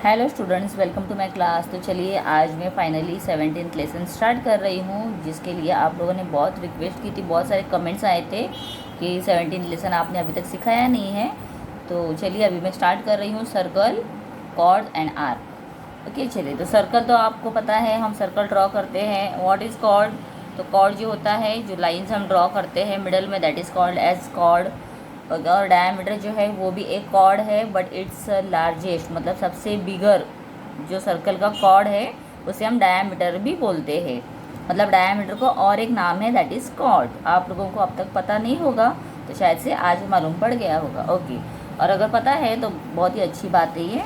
Hello students, welcome to my class. तो चलिए आज मैं फाइनली 17th लेसन स्टार्ट कर रही हूँ, जिसके लिए आप लोगों ने बहुत रिक्वेस्ट की थी, बहुत सारे कमेंट्स आए थे कि 17th लेसन आपने अभी तक सिखाया नहीं है। तो चलिए अभी मैं स्टार्ट कर रही हूँ circle, chord and arc. Okay, चलिए तो सर्कल तो आपको पता है, हम सर्कल ड्रॉ करते हैं। What is chord? तो कॉर्ड जो होता है, जो लाइन्स हम ड्रॉ करते हैं मिडल में, that is called as chord. और डायमीटर जो है वो भी एक कॉर्ड है, बट इट्स लार्जेस्ट, मतलब सबसे बिगर जो सर्कल का कॉर्ड है उसे हम डायमीटर भी बोलते हैं। मतलब डायमीटर को और एक नाम है, दैट इज़ कॉर्ड। आप लोगों को अब तक पता नहीं होगा, तो शायद से आज मालूम पड़ गया होगा। ओके, और अगर पता है तो बहुत ही अच्छी बात है ये।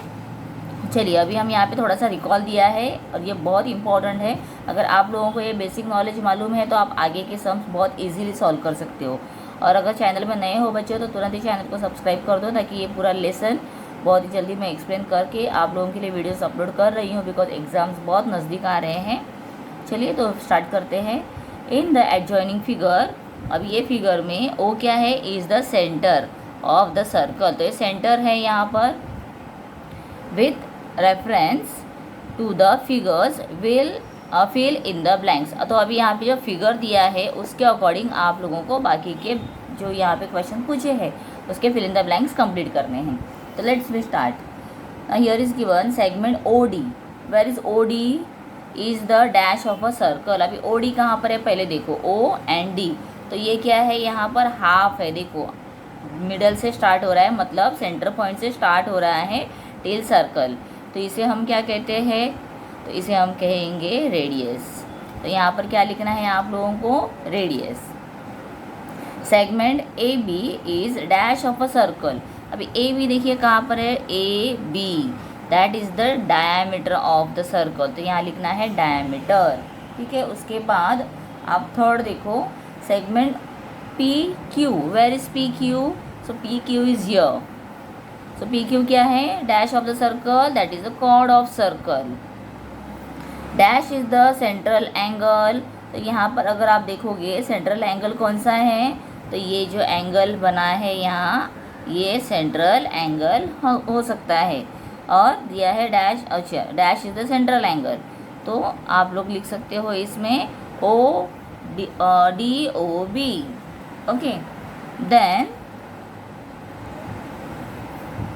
चलिए अभी हम यहाँ पे थोड़ा सा रिकॉल दिया है, और ये बहुत इंपॉर्टेंट है। अगर आप लोगों को ये बेसिक नॉलेज मालूम है तो आप आगे के सम्स बहुत इजीली सॉल्व कर सकते हो। और अगर चैनल में नए हो बच्चे तो तुरंत ही चैनल को सब्सक्राइब कर दो, ताकि ये पूरा लेसन बहुत ही जल्दी मैं एक्सप्लेन करके आप लोगों के लिए वीडियोस अपलोड कर रही हूँ, बिकॉज एग्ज़ाम्स बहुत नज़दीक आ रहे हैं। चलिए तो स्टार्ट करते हैं। इन द एडजॉइनिंग फिगर, अब ये फिगर में ओ क्या है? Is the centre of the circle. तो ये सेंटर है यहाँ पर। With reference to the figures will fill in the blanks. तो अभी यहाँ पे जो फिगर दिया है उसके अकॉर्डिंग आप लोगों को बाकी के जो यहाँ पे क्वेश्चन पूछे हैं उसके fill in the blanks complete करने हैं। तो let's we start. Here is given segment O D. Where is O D? Is the dash of a circle. अभी ओ डी कहाँ पर है पहले देखो, ओ एंड डी। तो ये क्या है? यहाँ पर हाफ है। देखो मिडल से स्टार्ट हो रहा है, मतलब सेंटर पॉइंट से स्टार्ट हो रहा है टिल सर्कल। तो इसे हम क्या कहते हैं? तो इसे हम कहेंगे रेडियस। तो यहाँ पर क्या लिखना है आप लोगों को? Radius. Segment A B is dash of a circle. अभी ए बी देखिए कहाँ पर है? A B, that is the diameter of the circle. तो यहाँ लिखना है डायमीटर। ठीक है, उसके बाद आप थर्ड देखो, segment P Q. Where is P Q? So P Q is here. So P Q क्या है? Dash of the circle, that is the chord of circle. Dash is the central angle. तो यहाँ पर अगर आप देखोगे central angle कौन सा है? तो ये जो एंगल बना है यहाँ, ये सेंट्रल एंगल हो सकता है। और दिया है डैश। अच्छा, dash is the central angle. तो आप लोग लिख सकते हो इसमें O D O B. Okay, then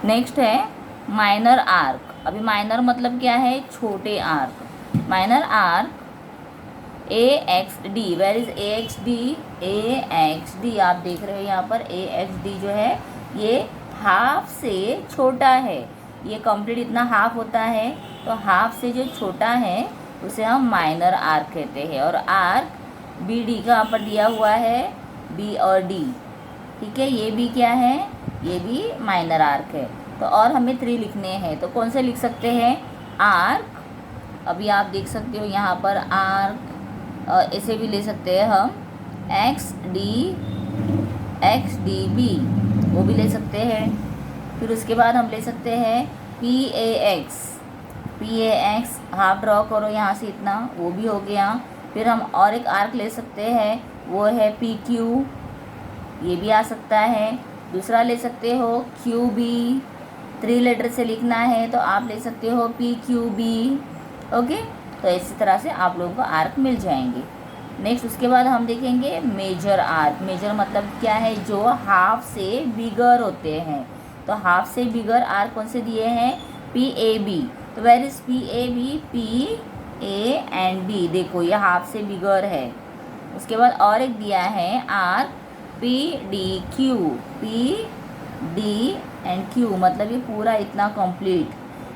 next है माइनर आर्क। अभी माइनर मतलब क्या है? छोटे arc. Minor arc A X D. Where is A X D? A X D आप देख रहे हो यहाँ पर, ए एक्स डी जो है ये हाफ से छोटा है। ये कंप्लीट इतना हाफ होता है, तो हाफ से जो छोटा है उसे हम माइनर आर्क कहते हैं। और आर्क बी डी का यहाँ पर दिया हुआ है, बी और डी। ठीक है, ये भी क्या है? ये भी माइनर आर्क है। तो और हमें 3 लिखने हैं, तो कौन से लिख सकते हैं? आर्क। अभी आप देख सकते हो यहाँ पर आर्क, इसे भी ले सकते हैं हम एक्स डी बी, वो भी ले सकते हैं। फिर उसके बाद हम ले सकते हैं पी ए एक्स। हाफ ड्रॉ करो यहाँ से इतना, वो भी हो गया। फिर हम और एक आर्क ले सकते हैं, वो है पी क्यू, ये भी आ सकता है। दूसरा ले सकते हो क्यू बी, 3 लेटर से लिखना है तो आप ले सकते हो पी क्यू बी। ओके, तो इसी तरह से आप लोगों को आर्क मिल जाएंगे। नेक्स्ट उसके बाद हम देखेंगे मेजर आर्क। मेजर मतलब क्या है? जो हाफ से बिगर होते हैं। तो हाफ से बिगर आर्क कौन से दिए हैं? P A B. तो where is P A B? P A and B. देखो ये हाफ से बिगर है। उसके बाद और एक दिया है arc P D Q. P D and Q मतलब ये पूरा इतना कंप्लीट,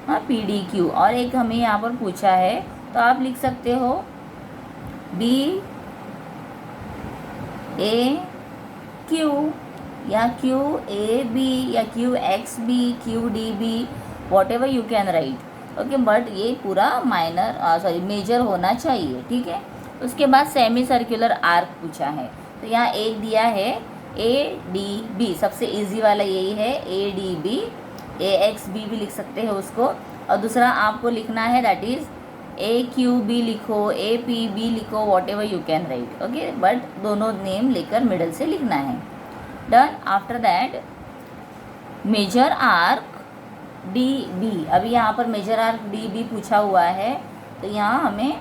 हाँ, पी डी क्यू। और एक हमें यहाँ पर पूछा है, तो आप लिख सकते हो बी ए क्यू, या क्यू ए बी, या Q X B, Q D B, whatever you can write. Okay, but ये पूरा माइनर मेजर होना चाहिए। ठीक है, उसके बाद सेमी सर्कुलर आर्क पूछा है। तो यहाँ एक दिया है ए डी बी, सबसे इजी वाला यही है, A D B. A X B भी लिख सकते हैं उसको। और दूसरा आपको लिखना है, that is A Q B लिखो, ए पी बी लिखो, whatever you can write. Okay, but दोनों नेम लेकर मिडल से लिखना है। Done. After that major arc D B, अभी यहाँ पर मेजर आर्क डी बी पूछा हुआ है, तो यहाँ हमें,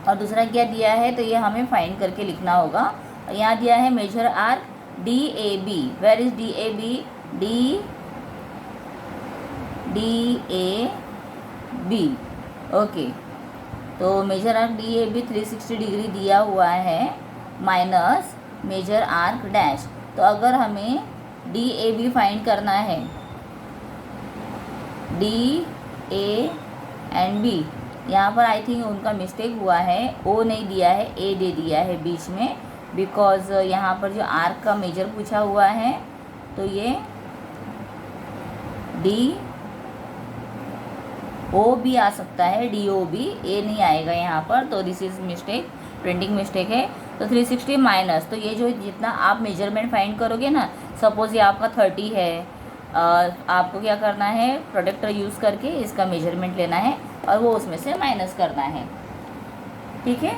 और दूसरा क्या दिया है, तो ये हमें फाइंड करके लिखना होगा। और यहाँ दिया है major arc D A B, where is D A B, D A B, okay. तो major arc D A B 360 degree दिया हुआ है, माइनस मेजर आर्क डैश। तो अगर हमें डी ए बी फाइंड करना है, डी ए एंड बी, यहाँ पर आई थिंक उनका मिस्टेक हुआ है, ओ नहीं दिया है, ए दे दिया है बीच में, बिकॉज यहाँ पर जो आर्क का मेजर पूछा हुआ है, तो ये डी ओ बी आ सकता है, डी ओ बी, ए नहीं आएगा यहाँ पर, तो this is mistake, printing mistake है। तो 360 माइनस, तो ये जो जितना आप मेजरमेंट फाइंड करोगे ना, सपोज ये आपका 30 है, आपको क्या करना है, प्रोडक्टर यूज़ करके इसका मेजरमेंट लेना है और वो उसमें से माइनस करना है, ठीक है।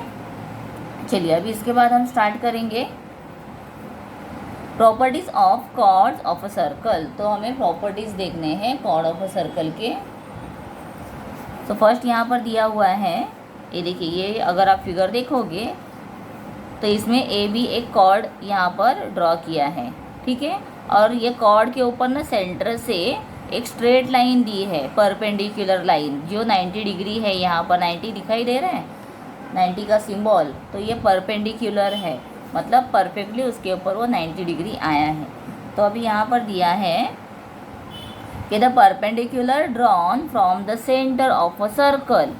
चलिए अभी इसके बाद हम स्टार्ट करेंगे properties of chords of a circle. तो हमें प्रॉपर्टीज़ देखने हैं कॉर्ड ऑफ अ सर्कल के। तो फर्स्ट यहाँ पर दिया हुआ है, ये देखिए, ये अगर आप फिगर देखोगे तो इसमें ए बी एक कॉर्ड यहाँ पर ड्रॉ किया है, ठीक है। और ये कॉर्ड के ऊपर ना सेंटर से एक स्ट्रेट लाइन दी है, परपेंडिकुलर लाइन, जो 90 डिग्री है, यहाँ पर 90 दिखाई दे रहा है, 90 का सिंबल, तो ये परपेंडिकुलर है, मतलब परफेक्टली उसके ऊपर वो 90 डिग्री आया है। तो अभी यहाँ पर दिया है कि the perpendicular drawn from the centre of a circle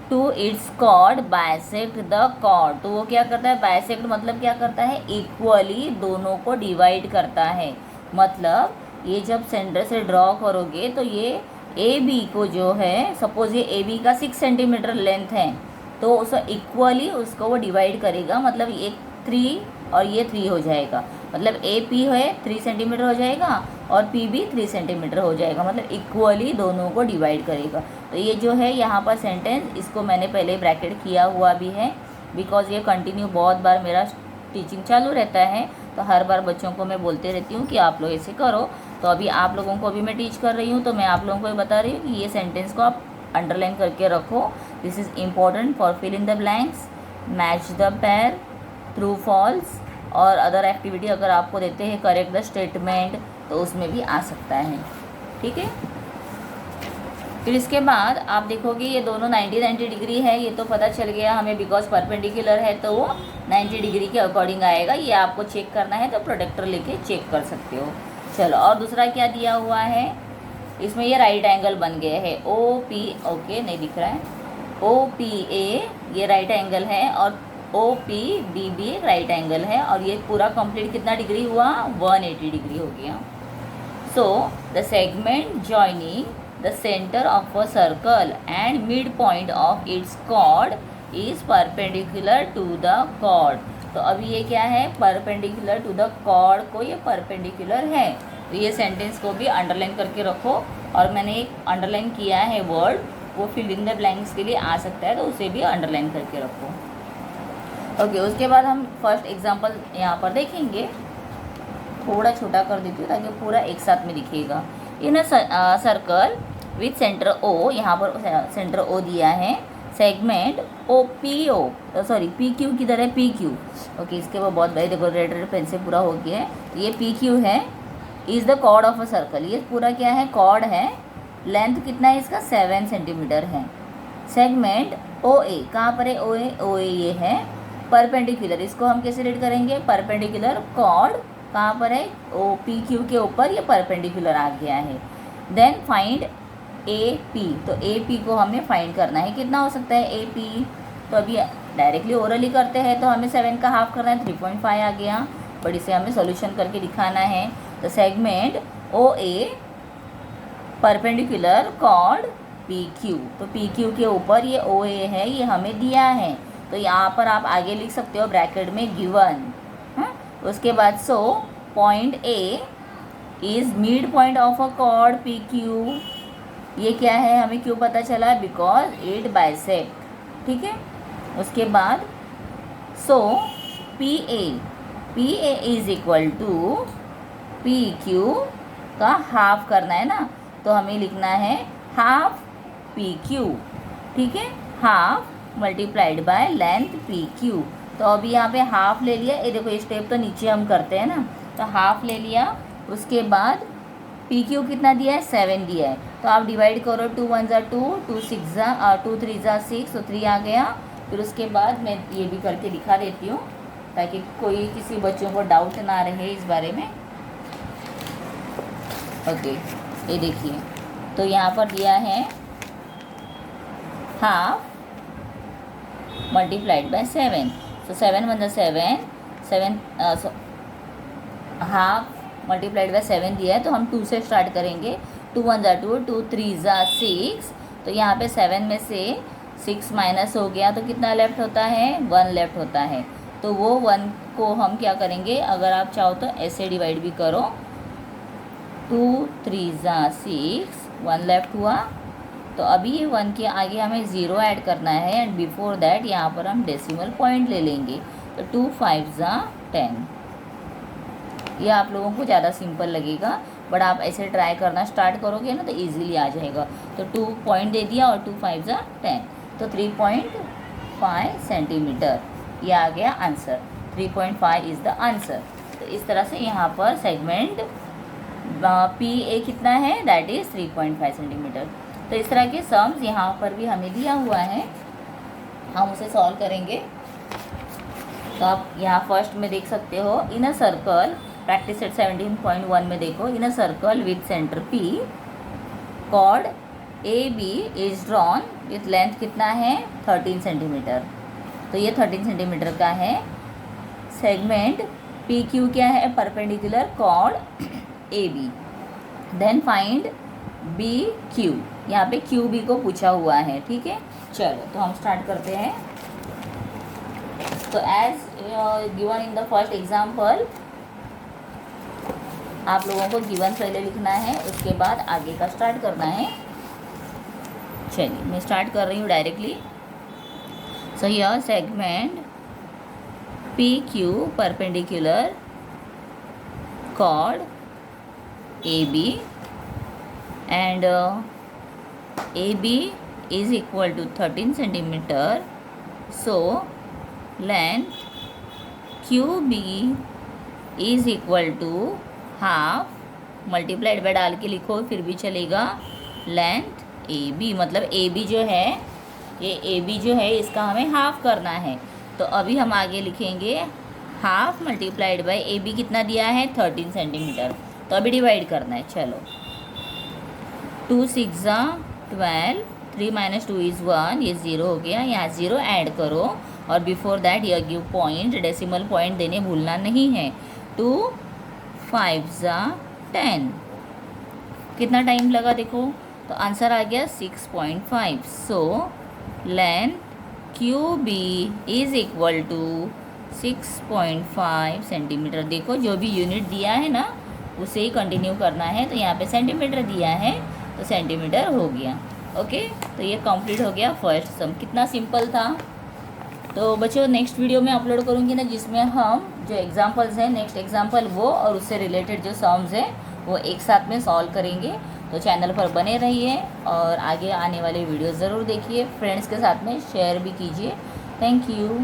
to its chord bisect the chord. तो वो क्या करता है, बाइसेक्ट मतलब क्या करता है, इक्वली दोनों को डिवाइड करता है। मतलब ये जब सेंटर से ड्रॉ करोगे तो ये ए बी को जो है, सपोज ये ए बी का 6 सेंटीमीटर लेंथ है, तो उसे इक्वली उसको वो डिवाइड करेगा, मतलब ये 3 और ये 3 हो जाएगा, मतलब ए पी है 3 सेंटीमीटर हो जाएगा और पी भी 3 सेंटीमीटर हो जाएगा, मतलब इक्वली दोनों को डिवाइड करेगा। तो ये जो है यहाँ पर सेंटेंस, इसको मैंने पहले ब्रैकेट किया हुआ भी है, बिकॉज ये कंटिन्यू बहुत बार मेरा टीचिंग चालू रहता है, तो हर बार बच्चों को मैं बोलते रहती हूँ कि आप लोग ऐसे करो। तो अभी आप लोगों को भी मैं टीच कर रही हूँ, तो मैं आप लोगों को ये बता रही हूँ कि ये सेंटेंस को आप अंडरलाइन करके रखो। This is important for fill in the blanks, match the pair, true false, और अदर एक्टिविटी अगर आपको देते हैं करेक्ट द स्टेटमेंट, तो उसमें भी आ सकता है, ठीक है। फिर इसके बाद आप देखोगे ये दोनों 90 डिग्री है, ये तो पता चल गया हमें, बिकॉज परपेंडिकुलर है तो वो 90 डिग्री के अकॉर्डिंग आएगा। ये आपको चेक करना है तो प्रोडक्टर लेके चेक कर सकते हो। चलो, और दूसरा क्या दिया हुआ है, इसमें ये राइट एंगल बन गया है, ओ पी, ओके नहीं दिख रहा है, ओ पी ए ये राइट एंगल है, और ओ पी बी भी एक राइट एंगल है, और ये पूरा कंप्लीट कितना डिग्री हुआ, 180 डिग्री हो गया। So the segment joining the center of a circle and midpoint of its chord is perpendicular to the chord। तो अभी ये क्या है, perpendicular to the chord को ये perpendicular है, तो ये सेंटेंस को भी अंडरलाइन करके रखो। और मैंने एक अंडरलाइन किया है वर्ड, वो फिल इन द ब्लैंक्स के लिए आ सकता है, तो उसे भी अंडरलाइन करके रखो। ओके, उसके बाद हम फर्स्ट एग्जांपल यहाँ पर देखेंगे, थोड़ा छोटा कर देती हूँ ताकि पूरा एक साथ में दिखेगा। In a circle with centre O, यहाँ पर सेंटर ओ दिया है, segment O P O, sorry P Q किधर है, पी क्यू, ओके, इसके वो बहुत बड़े, देखो रेड पेन से पूरा हो गया है, तो ये पी क्यू है, is the chord of a circle, ये पूरा क्या है, कॉर्ड है, लेंथ कितना है इसका, 7 सेंटीमीटर है। सेगमेंट ओ ए, कहाँ पर है, ओ ए, ओ ए ये है, परपेंडिकुलर, इसको हम कैसे रीड करेंगे, परपेंडिकुलर कॉर्ड कहाँ पर है, ओ पी क्यू के ऊपर ये परपेंडिकुलर आ गया है। देन फाइंड ए पी, तो ए पी को हमें फाइंड करना है, कितना हो सकता है ए पी, तो अभी डायरेक्टली ओरली करते हैं, तो हमें 7 का हाफ करना है, 3.5 आ गया, बट इसे हमें सॉल्यूशन करके दिखाना है। तो सेगमेंट ओ ए परपेंडिकुलर कॉर्ड पी क्यू, तो पी क्यू के ऊपर ये ओ ए है, ये हमें दिया है, तो यहाँ पर आप आगे लिख सकते हो ब्रैकेट में गिवन। उसके बाद so point A is mid point of a cord P Q, ये क्या है हमें क्यों पता चला, बिकॉज इट बाइसेक्ट, ठीक है। उसके बाद so P A is equal to P Q का हाफ करना है ना, तो हमें लिखना है हाफ पी क्यू, ठीक है, half multiplied by length P Q. तो अभी यहाँ पे हाफ ले लिया, ये देखो ये स्टेप तो नीचे हम करते हैं ना, तो हाफ ले लिया, उसके बाद पी क्यू कितना दिया है 7 दिया है, तो आप डिवाइड करो 2 1 ज़ा 2, 2 6 ज़ा 2 3 ज़ा 6, तो 3 आ गया। फिर उसके बाद मैं ये भी करके दिखा देती हूँ ताकि कोई किसी बच्चों को डाउट ना रहे इस बारे में। ओके, ये देखिए, तो यहाँ पर दिया है हाफ मल्टीप्लाइड बाय 7, तो 7 1 ज़ा 7, 7 हाफ मल्टीप्लाइड बाय 7 दिया है, तो हम 2 से स्टार्ट करेंगे। 2 1 ज़ा 2, 2 3 ज़ा 6, तो यहाँ पे 7 में से 6 माइनस हो गया, तो कितना लेफ्ट होता है 1 लेफ्ट होता है। तो वो 1 को हम क्या करेंगे, अगर आप चाहो तो ऐसे डिवाइड भी करो, 2 3 ज़ा 6, 1 लेफ्ट हुआ। तो अभी ये 1 के आगे हमें 0 ऐड करना है, एंड बिफोर दैट यहाँ पर हम डेसिमल पॉइंट ले लेंगे। तो 2 5 ज़ा 10, ये आप लोगों को ज़्यादा सिंपल लगेगा, बट आप ऐसे ट्राई करना स्टार्ट करोगे ना तो इजीली आ जाएगा। तो 2 पॉइंट दे दिया और 2 5 ज़ा 10, तो 3.5 सेंटीमीटर, ये आ गया आंसर। 3.5 is the answer. तो इस तरह से यहाँ पर सेगमेंट पी ए कितना है, दैट इज़ 3.5 सेंटीमीटर। तो इस तरह के सम्स यहाँ पर भी हमें दिया हुआ है, हम उसे सॉल्व करेंगे। तो आप यहाँ फर्स्ट में देख सकते हो, in a circle, practice set 17.1 में देखो, in a circle with centre P, chord AB is drawn with length कितना है 13 सेंटीमीटर। तो ये 13 सेंटीमीटर का है। सेगमेंट PQ क्या है, perpendicular chord AB। Then find BQ, यहाँ पे QB को पूछा हुआ है, ठीक है। चलो तो हम स्टार्ट करते हैं। तो as given in the first example, आप लोगों को गिवन पहले लिखना है, उसके बाद आगे का स्टार्ट करना है। चलिए मैं स्टार्ट कर रही हूँ directly. So here segment PQ perpendicular chord AB and AB is equal to 13 centimeter, so length QB is equal to half, multiplied by डाल के लिखो फिर भी चलेगा, लेंथ AB, मतलब AB जो है, ये AB जो है इसका हमें हाफ करना है। तो अभी हम आगे लिखेंगे हाफ मल्टीप्लाइड बाय AB कितना दिया है 13 सेंटीमीटर, तो अभी डिवाइड करना है। चलो 2 6 ज़ा 12, 3 माइनस 2 इज़ 1, ये 0 हो गया, यहाँ 0 ऐड करो, और बिफोर दैट यह गिव पॉइंट, डेसिमल पॉइंट देने भूलना नहीं है। 2 5 ज़ा 10, कितना टाइम लगा देखो, तो आंसर आ गया 6.5। So length QB is equal to 6.5 centimetre. देखो जो भी यूनिट दिया है ना उसे ही कंटिन्यू करना है, तो यहाँ पे सेंटीमीटर दिया है तो सेंटीमीटर हो गया। ओके, तो ये कंप्लीट हो गया फर्स्ट सम। कितना सिंपल था। तो बच्चों नेक्स्ट वीडियो में अपलोड करूँगी ना, जिसमें हम जो एग्जांपल्स हैं, नेक्स्ट एग्जांपल वो और उससे रिलेटेड जो सम्स हैं वो एक साथ में सॉल्व करेंगे। तो चैनल पर बने रहिए और आगे आने वाले वीडियो ज़रूर देखिए, फ्रेंड्स के साथ में शेयर भी कीजिए। Thank you.